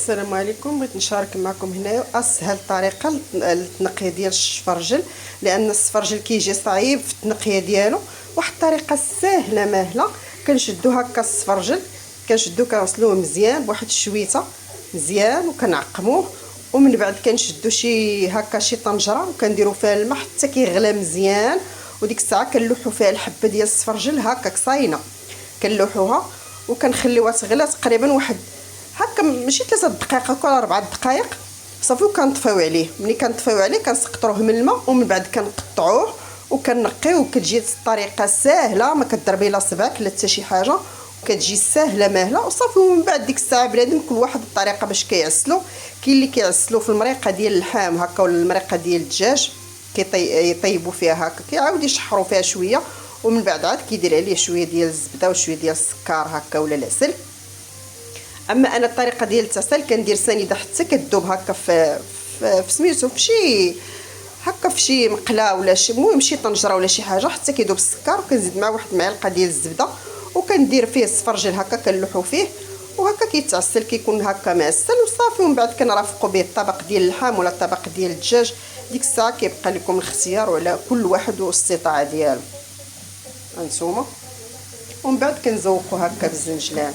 السلام عليكم. بغيت نشارك معكم هنايا اسهل طريقه للتنقيه ديال السفرجل، لان السفرجل كيجي صعيب في التنقيه ديالو. واحد الطريقه سهله ماهله، كنشدو هكا السفرجل، كنشدو كنغسلوه مزيان بواحد الشويته مزيان وكنعقموه، ومن بعد كنشدو شي هكا شي طنجره وكنديروا فيها الماء حتى كيغلى مزيان، وديك الساعه كنلوحوا فيها الحبه ديال السفرجل هكا صاينه، كنلوحوها وكنخليوها تغلى تقريبا واحد هكا ماشي 3 دقائق ولا 4 دقائق صافي، وكنطفيو عليه. ملي كنطفيو عليه كنسقطروه من الماء، ومن بعد كنقطعوه وكنقيوه. وكتجي الطريقه ساهله، ما كضربي لا صبعك لا حتى شي حاجه، وكتجي ساهله ماهله وصافي. ومن بعد ديك الساعه بنادم كل واحد الطريقه باش كيعسلو. كاين اللي كيعسلو في المريقه ديال اللحام هكا، ولا المريقه ديال الدجاج يطيبوا فيها هكا، كيعاود يشحروا فيها شويه، ومن بعد عاد كيدير عليه شويه ديال الزبده وشويه ديال السكر هكا ولا العسل. اما انا الطريقه ديال التعسل كندير سنيده حتى كتذوب هكا في سميتو في شي هكا في شي مقله ولا شي، المهم شي طنجره ولا شي حاجه حتى كيذوب السكر، وكنزيد معاه واحد المعلقه ديال الزبده، وكندير فيه السفرجل هكا كنلوحو فيه، وهكا كيتعسل كيكون هكا معسل وصافي. ومن بعد كنرافقوا به الطبق ديال اللحم ولا الطبق ديال الدجاج. ديك الساعه كيبقى لكم الاختيار وعلى كل واحد والاستطاعه ديالو. هانتوما ومن بعد كنزوقوا هكا بالزنجلان.